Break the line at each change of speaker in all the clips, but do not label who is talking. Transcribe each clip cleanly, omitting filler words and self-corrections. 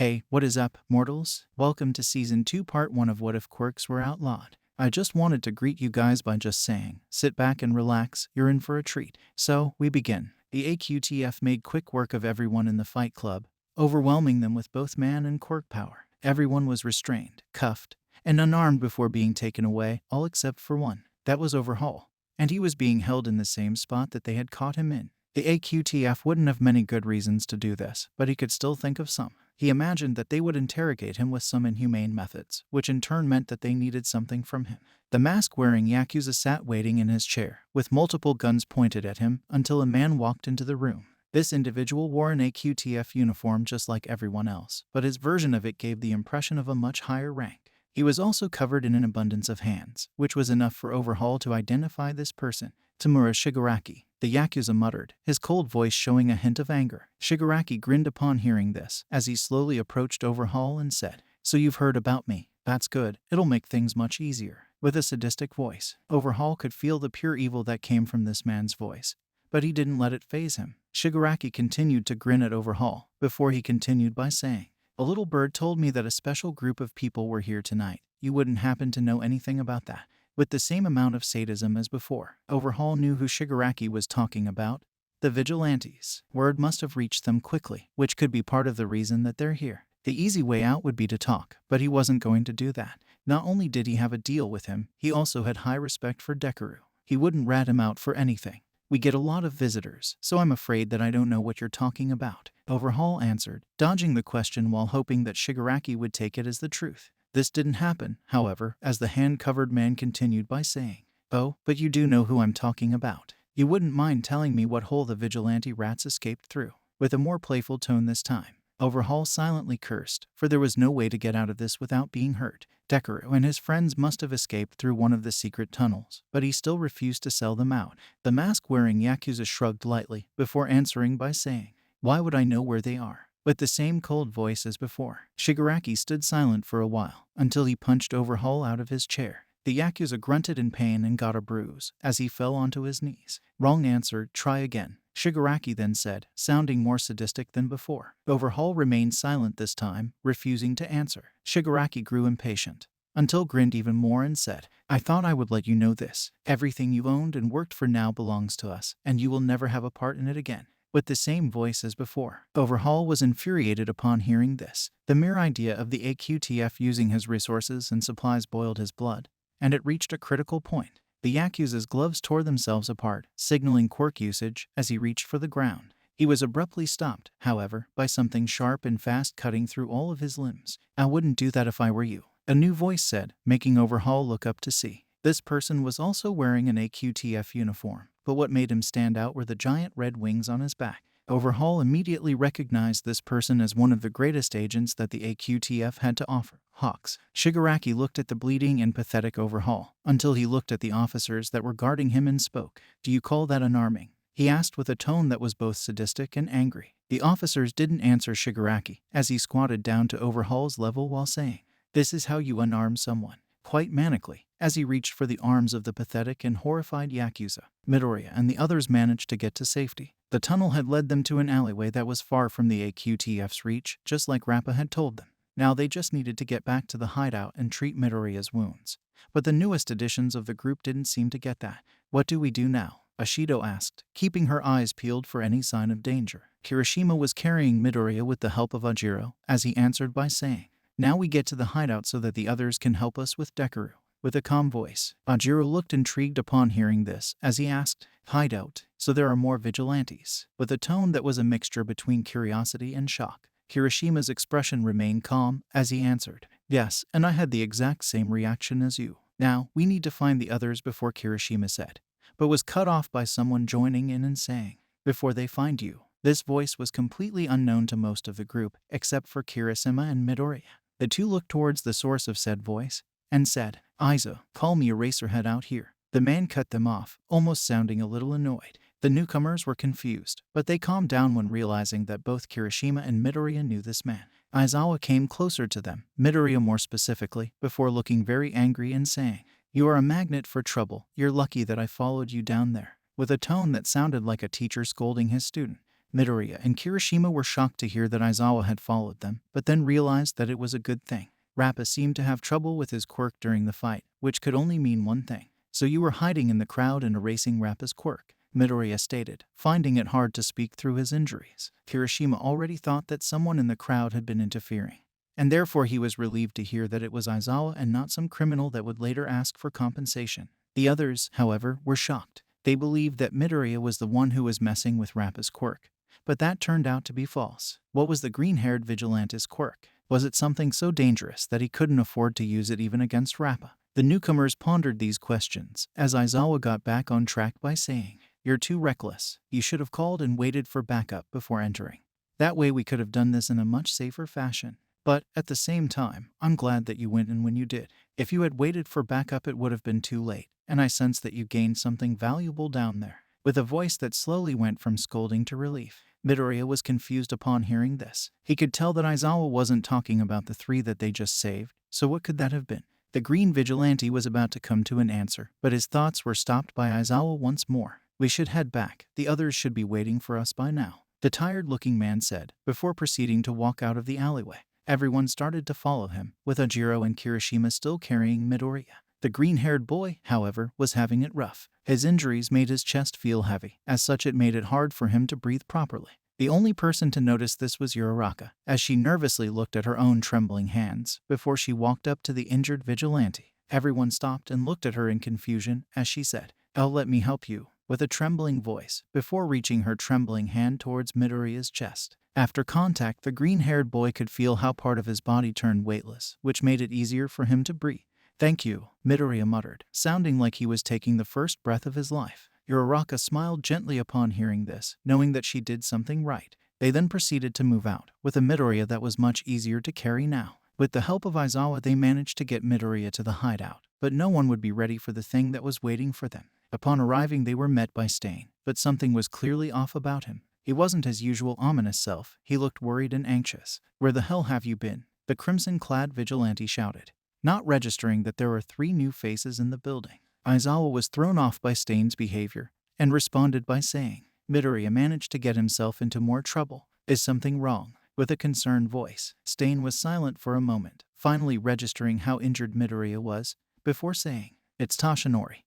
Hey, what is up, mortals? Welcome to Season 2 Part 1 of What If Quirks Were Outlawed. I just wanted to greet you guys by just saying, sit back and relax, you're in for a treat. So, we begin. The AQTF made quick work of everyone in the fight club, overwhelming them with both man and quirk power. Everyone was restrained, cuffed, and unarmed before being taken away, all except for one. That was Overhaul. And he was being held in the same spot that they had caught him in. The AQTF wouldn't have many good reasons to do this, but he could still think of some. He imagined that they would interrogate him with some inhumane methods, which in turn meant that they needed something from him. The mask-wearing Yakuza sat waiting in his chair, with multiple guns pointed at him, until a man walked into the room. This individual wore an AQTF uniform just like everyone else, but his version of it gave the impression of a much higher rank. He was also covered in an abundance of hands, which was enough for Overhaul to identify this person. Tamura Shigaraki, the Yakuza muttered, his cold voice showing a hint of anger. Shigaraki grinned upon hearing this, as he slowly approached Overhaul and said, "So you've heard about me. That's good. It'll make things much easier." With a sadistic voice, Overhaul could feel the pure evil that came from this man's voice, but he didn't let it faze him. Shigaraki continued to grin at Overhaul, before he continued by saying, "A little bird told me that a special group of people were here tonight. You wouldn't happen to know anything about that?" With the same amount of sadism as before, Overhaul knew who Shigaraki was talking about. The vigilantes. Word must have reached them quickly, which could be part of the reason that they're here. The easy way out would be to talk, but he wasn't going to do that. Not only did he have a deal with him, he also had high respect for Dekaroo. He wouldn't rat him out for anything. "We get a lot of visitors, so I'm afraid that I don't know what you're talking about," Overhaul answered, dodging the question while hoping that Shigaraki would take it as the truth. This didn't happen, however, as the hand-covered man continued by saying, "Oh, but you do know who I'm talking about. You wouldn't mind telling me what hole the vigilante rats escaped through?" With a more playful tone this time, Overhaul silently cursed, for there was no way to get out of this without being hurt. Dekaroo and his friends must have escaped through one of the secret tunnels, but he still refused to sell them out. The mask-wearing Yakuza shrugged lightly, before answering by saying, "Why would I know where they are?" With the same cold voice as before, Shigaraki stood silent for a while, until he punched Overhaul out of his chair. The Yakuza grunted in pain and got a bruise, as he fell onto his knees. "Wrong answer, try again," Shigaraki then said, sounding more sadistic than before. Overhaul remained silent this time, refusing to answer. Shigaraki grew impatient, until grinned even more and said, "I thought I would let you know this. Everything you owned and worked for now belongs to us, and you will never have a part in it again." With the same voice as before, Overhaul was infuriated upon hearing this. The mere idea of the AQTF using his resources and supplies boiled his blood, and it reached a critical point. The Yakuza's gloves tore themselves apart, signaling quirk usage as he reached for the ground. He was abruptly stopped, however, by something sharp and fast cutting through all of his limbs. "I wouldn't do that if I were you," a new voice said, making Overhaul look up to see. This person was also wearing an AQTF uniform, but what made him stand out were the giant red wings on his back. Overhaul immediately recognized this person as one of the greatest agents that the AQTF had to offer, Hawks. Shigaraki looked at the bleeding and pathetic Overhaul, until he looked at the officers that were guarding him and spoke. "Do you call that unarming?" he asked with a tone that was both sadistic and angry. The officers didn't answer Shigaraki, as he squatted down to Overhaul's level while saying, "This is how you unarm someone." Quite manically, as he reached for the arms of the pathetic and horrified Yakuza, Midoriya and the others managed to get to safety. The tunnel had led them to an alleyway that was far from the AQTF's reach, just like Rappa had told them. Now they just needed to get back to the hideout and treat Midoriya's wounds. But the newest additions of the group didn't seem to get that. "What do we do now?" Ashido asked, keeping her eyes peeled for any sign of danger. Kirishima was carrying Midoriya with the help of Ajiro, as he answered by saying, "Now we get to the hideout so that the others can help us with Dekaroo." With a calm voice, Ajiro looked intrigued upon hearing this, as he asked, "Hideout? So there are more vigilantes?" With a tone that was a mixture between curiosity and shock. Kirishima's expression remained calm, as he answered, "Yes, and I had the exact same reaction as you. Now, we need to find the others before," Kirishima said, but was cut off by someone joining in and saying, "Before they find you." This voice was completely unknown to most of the group, except for Kirishima and Midoriya. The two looked towards the source of said voice, and said, "Aizo, call me Eraserhead out here." The man cut them off, almost sounding a little annoyed. The newcomers were confused, but they calmed down when realizing that both Kirishima and Midoriya knew this man. Aizawa came closer to them, Midoriya more specifically, before looking very angry and saying, "You are a magnet for trouble. You're lucky that I followed you down there," with a tone that sounded like a teacher scolding his student. Midoriya and Kirishima were shocked to hear that Aizawa had followed them, but then realized that it was a good thing. Rappa seemed to have trouble with his quirk during the fight, which could only mean one thing. So you were hiding in the crowd and erasing Rappa's quirk, Midoriya stated, finding it hard to speak through his injuries. Kirishima already thought that someone in the crowd had been interfering, and therefore he was relieved to hear that it was Aizawa and not some criminal that would later ask for compensation. The others, however, were shocked. They believed that Midoriya was the one who was messing with Rappa's quirk, but that turned out to be false. What was the green-haired vigilante's quirk? Was it something so dangerous that he couldn't afford to use it even against Rappa? The newcomers pondered these questions as Aizawa got back on track by saying, "You're too reckless. You should have called and waited for backup before entering. That way we could have done this in a much safer fashion. But, at the same time, I'm glad that you went in when you did. If you had waited for backup it would have been too late, and I sense that you gained something valuable down there." With a voice that slowly went from scolding to relief, Midoriya was confused upon hearing this. He could tell that Aizawa wasn't talking about the three that they just saved, so what could that have been? The green vigilante was about to come to an answer, but his thoughts were stopped by Aizawa once more. "We should head back. The others should be waiting for us by now," the tired-looking man said, before proceeding to walk out of the alleyway. Everyone started to follow him, with Ojiro and Kirishima still carrying Midoriya. The green-haired boy, however, was having it rough. His injuries made his chest feel heavy. As such, it made it hard for him to breathe properly. The only person to notice this was Uraraka, as she nervously looked at her own trembling hands before she walked up to the injured vigilante. Everyone stopped and looked at her in confusion as she said, "Oh, let me help you," with a trembling voice, before reaching her trembling hand towards Midoriya's chest. After contact, the green-haired boy could feel how part of his body turned weightless, which made it easier for him to breathe. "Thank you," Midoriya muttered, sounding like he was taking the first breath of his life. Uraraka smiled gently upon hearing this, knowing that she did something right. They then proceeded to move out, with a Midoriya that was much easier to carry now. With the help of Aizawa, they managed to get Midoriya to the hideout, but no one would be ready for the thing that was waiting for them. Upon arriving, they were met by Stain, but something was clearly off about him. He wasn't his usual ominous self. He looked worried and anxious. "Where the hell have you been?" the crimson-clad vigilante shouted, not registering that there were 3 new faces in the building. Aizawa was thrown off by Stain's behavior and responded by saying, "Midoriya managed to get himself into more trouble. Is something wrong?" With a concerned voice, Stain was silent for a moment, finally registering how injured Midoriya was, before saying, "It's Toshinori.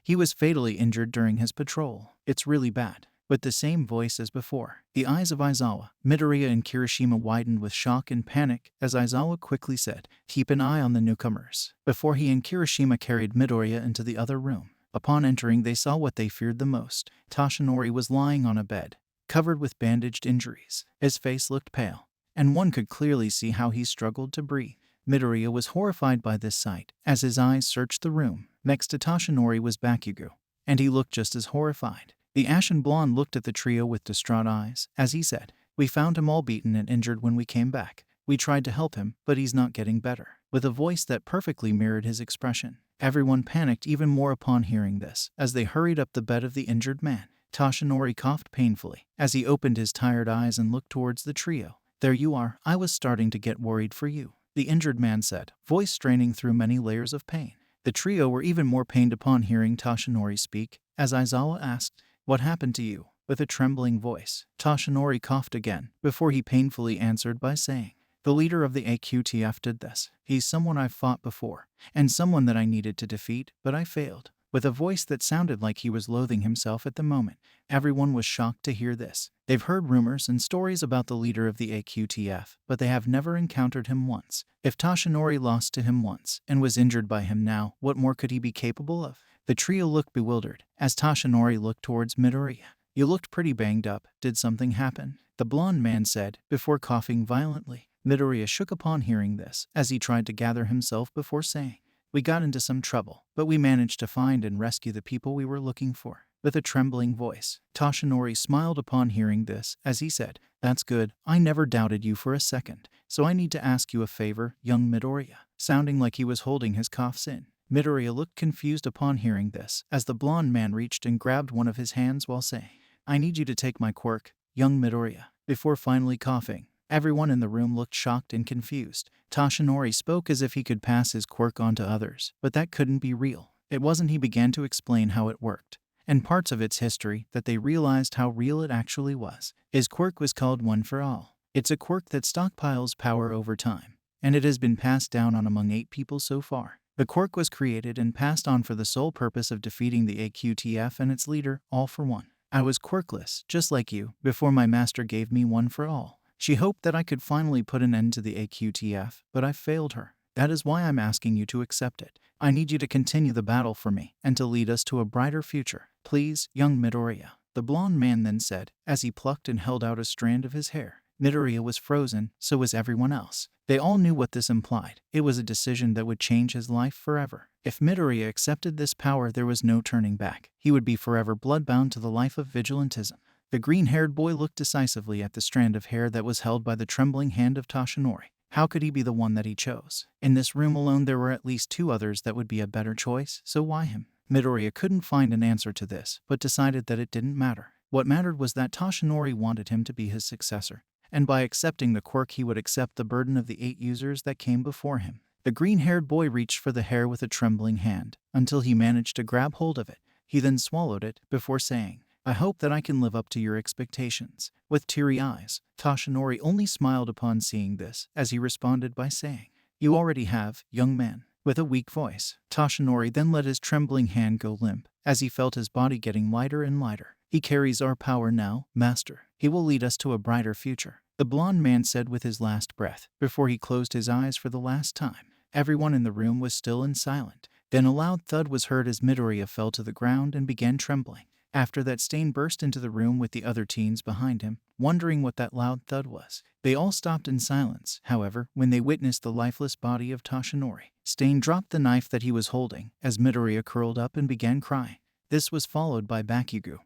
He was fatally injured during his patrol. It's really bad." With the same voice as before, the eyes of Aizawa, Midoriya and Kirishima widened with shock and panic as Aizawa quickly said, "Keep an eye on the newcomers," before he and Kirishima carried Midoriya into the other room. Upon entering, they saw what they feared the most. Toshinori was lying on a bed, covered with bandaged injuries. His face looked pale, and one could clearly see how he struggled to breathe. Midoriya was horrified by this sight, as his eyes searched the room. Next to Toshinori was Bakugo, and he looked just as horrified. The ashen blonde looked at the trio with distraught eyes, as he said, "We found him all beaten and injured when we came back. We tried to help him, but he's not getting better." With a voice that perfectly mirrored his expression. Everyone panicked even more upon hearing this, as they hurried up the bed of the injured man. Toshinori coughed painfully, as he opened his tired eyes and looked towards the trio. "There you are. I was starting to get worried for you," the injured man said, voice straining through many layers of pain. The trio were even more pained upon hearing Toshinori speak, as Aizawa asked, "What happened to you?" With a trembling voice, Toshinori coughed again, before he painfully answered by saying, "The leader of the AQTF did this. He's someone I've fought before, and someone that I needed to defeat, but I failed." With a voice that sounded like he was loathing himself at the moment. Everyone was shocked to hear this. They've heard rumors and stories about the leader of the AQTF, but they have never encountered him once. If Toshinori lost to him once, and was injured by him now, what more could he be capable of? The trio looked bewildered, as Toshinori looked towards Midoriya. "You looked pretty banged up. Did something happen?" the blonde man said, before coughing violently. Midoriya shook upon hearing this, as he tried to gather himself before saying, "We got into some trouble, but we managed to find and rescue the people we were looking for." With a trembling voice, Toshinori smiled upon hearing this, as he said, "That's good. I never doubted you for a second. So I need to ask you a favor, young Midoriya," sounding like he was holding his coughs in. Midoriya looked confused upon hearing this, as the blonde man reached and grabbed one of his hands while saying, "I need you to take my quirk, young Midoriya," before finally coughing. Everyone in the room looked shocked and confused. Toshinori spoke as if he could pass his quirk on to others, but that couldn't be real. It wasn't. He began to explain how it worked, and parts of its history that they realized how real it actually was. His quirk was called One for All. It's a quirk that stockpiles power over time, and it has been passed down on among 8 people so far. The quirk was created and passed on for the sole purpose of defeating the AQTF and its leader, All for One. I was quirkless, just like you, before my master gave me One for All. She hoped that I could finally put an end to the AQTF, but I failed her. That is why I'm asking you to accept it. I need you to continue the battle for me and to lead us to a brighter future. Please, young Midoriya. The blonde man then said, as he plucked and held out a strand of his hair. Midoriya was frozen, so was everyone else. They all knew what this implied. It was a decision that would change his life forever. If Midoriya accepted this power, there was no turning back. He would be forever bloodbound to the life of vigilantism. The green-haired boy looked decisively at the strand of hair that was held by the trembling hand of Toshinori. How could he be the one that he chose? In this room alone there were at least 2 others that would be a better choice, so why him? Midoriya couldn't find an answer to this, but decided that it didn't matter. What mattered was that Toshinori wanted him to be his successor, and by accepting the quirk he would accept the burden of the 8 users that came before him. The green-haired boy reached for the hair with a trembling hand, until he managed to grab hold of it. He then swallowed it, before saying, I hope that I can live up to your expectations. With teary eyes, Toshinori only smiled upon seeing this, as he responded by saying, You already have, young man. With a weak voice, Toshinori then let his trembling hand go limp, as he felt his body getting lighter and lighter. He carries our power now, master. He will lead us to a brighter future, the blonde man said with his last breath, before he closed his eyes for the last time. Everyone in the room was still and silent. Then a loud thud was heard as Midoriya fell to the ground and began trembling. After that, Stain burst into the room with the other teens behind him, wondering what that loud thud was. They all stopped in silence, however, when they witnessed the lifeless body of Toshinori. Stain dropped the knife that he was holding, as Midoriya curled up and began crying. This was followed by Bakugo,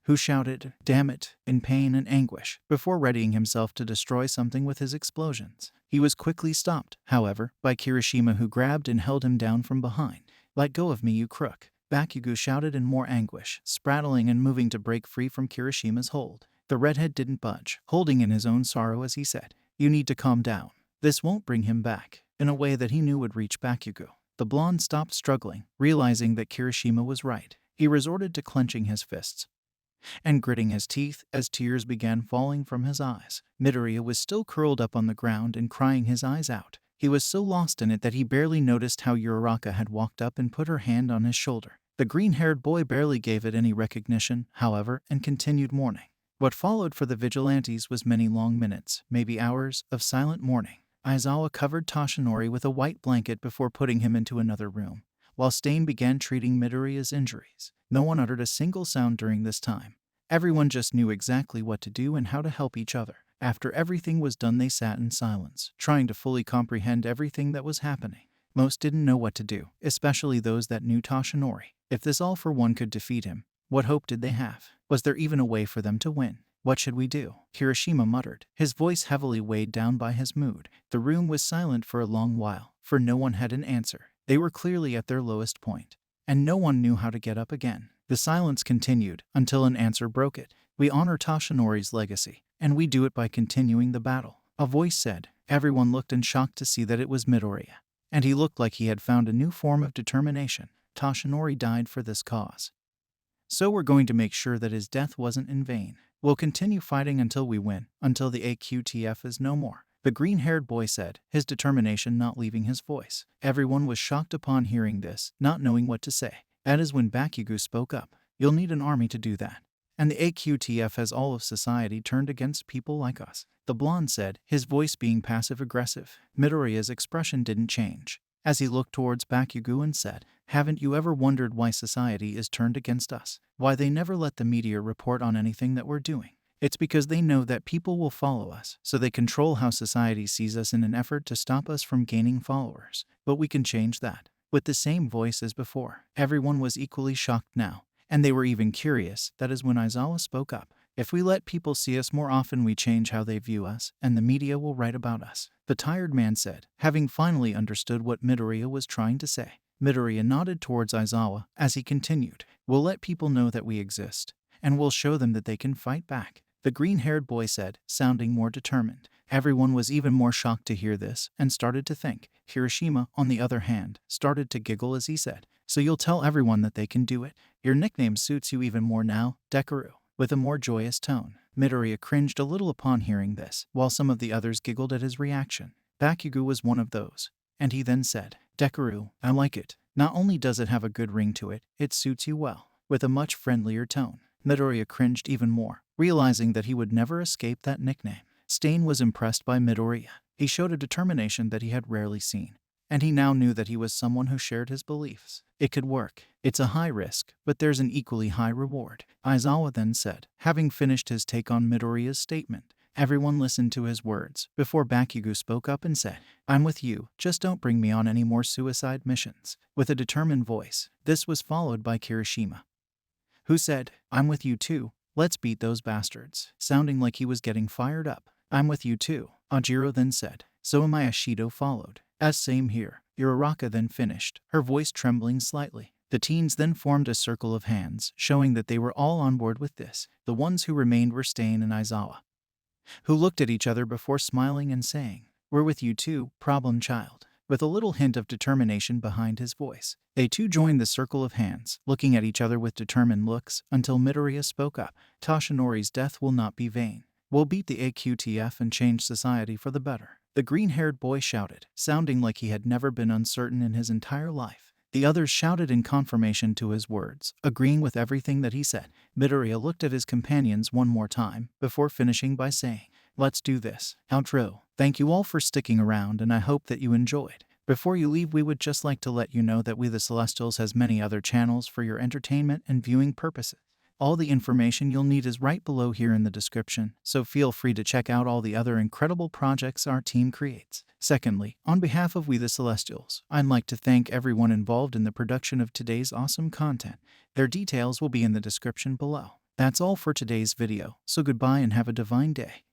who shouted, Damn it, in pain and anguish, before readying himself to destroy something with his explosions. He was quickly stopped, however, by Kirishima, who grabbed and held him down from behind. Let go of me, you crook. Bakugo shouted in more anguish, sprattling and moving to break free from Kirishima's hold. The redhead didn't budge, holding in his own sorrow as he said, You need to calm down. This won't bring him back, in a way that he knew would reach Bakugo. The blonde stopped struggling, realizing that Kirishima was right. He resorted to clenching his fists and gritting his teeth as tears began falling from his eyes. Midoriya was still curled up on the ground and crying his eyes out. He was so lost in it that he barely noticed how Uraraka had walked up and put her hand on his shoulder. The green-haired boy barely gave it any recognition, however, and continued mourning. What followed for the vigilantes was many long minutes, maybe hours, of silent mourning. Aizawa covered Toshinori with a white blanket before putting him into another room, while Stain began treating Midoriya's injuries. No one uttered a single sound during this time. Everyone just knew exactly what to do and how to help each other. After everything was done, they sat in silence, trying to fully comprehend everything that was happening. Most didn't know what to do, especially those that knew Toshinori. If this All for One could defeat him, what hope did they have? Was there even a way for them to win? What should we do? Kirishima muttered, his voice heavily weighed down by his mood. The room was silent for a long while, for no one had an answer. They were clearly at their lowest point, and no one knew how to get up again. The silence continued until an answer broke it. We honor Toshinori's legacy, and we do it by continuing the battle. A voice said. Everyone looked in shock to see that it was Midoriya, and he looked like he had found a new form of determination. Toshinori died for this cause, so we're going to make sure that his death wasn't in vain. We'll continue fighting until we win, until the AQTF is no more, the green-haired boy said, his determination not leaving his voice. Everyone was shocked upon hearing this, not knowing what to say. That is when Bakugo spoke up. You'll need an army to do that, and the AQTF has all of society turned against people like us, the blonde said, his voice being passive-aggressive. Midoriya's expression didn't change, as he looked towards Bakugo and said, Haven't you ever wondered why society is turned against us? Why they never let the media report on anything that we're doing? It's because they know that people will follow us, so they control how society sees us in an effort to stop us from gaining followers. But we can change that. With the same voice as before, everyone was equally shocked now, and they were even curious. That is when Aizawa spoke up. If we let people see us more often, we change how they view us, and the media will write about us, the tired man said, having finally understood what Midoriya was trying to say. Midoriya nodded towards Aizawa as he continued, We'll let people know that we exist, and we'll show them that they can fight back, the green-haired boy said, sounding more determined. Everyone was even more shocked to hear this and started to think. Kirishima, on the other hand, started to giggle as he said, So you'll tell everyone that they can do it? Your nickname suits you even more now, Dekaru. With a more joyous tone. Midoriya cringed a little upon hearing this, while some of the others giggled at his reaction. Bakugo was one of those. And he then said, Dekaru, I like it. Not only does it have a good ring to it, it suits you well. With a much friendlier tone. Midoriya cringed even more, realizing that he would never escape that nickname. Stain was impressed by Midoriya. He showed a determination that he had rarely seen. And he now knew that he was someone who shared his beliefs. It could work. It's a high risk, but there's an equally high reward. Aizawa then said, having finished his take on Midoriya's statement. Everyone listened to his words, before Bakugo spoke up and said, I'm with you, just don't bring me on any more suicide missions. With a determined voice. This was followed by Kirishima, who said, I'm with you too, let's beat those bastards. Sounding like he was getting fired up. I'm with you too, Ajiro then said. So am I. Ashido followed. As same here. Uraraka then finished, her voice trembling slightly. The teens then formed a circle of hands, showing that they were all on board with this. The ones who remained were Stain and Aizawa, who looked at each other before smiling and saying, We're with you too, problem child. With a little hint of determination behind his voice. They too joined the circle of hands, looking at each other with determined looks, until Midoriya spoke up. Toshinori's death will not be vain. We'll beat the AQTF and change society for the better. The green-haired boy shouted, sounding like he had never been uncertain in his entire life. The others shouted in confirmation to his words, agreeing with everything that he said. Midoriya looked at his companions one more time, before finishing by saying, Let's do this. Outro. Thank you all for sticking around and I hope that you enjoyed. Before you leave, we would just like to let you know that We the Celestials has many other channels for your entertainment and viewing purposes. All the information you'll need is right below here in the description, so feel free to check out all the other incredible projects our team creates. Secondly, on behalf of We the Celestials, I'd like to thank everyone involved in the production of today's awesome content. Their details will be in the description below. That's all for today's video, so goodbye and have a divine day.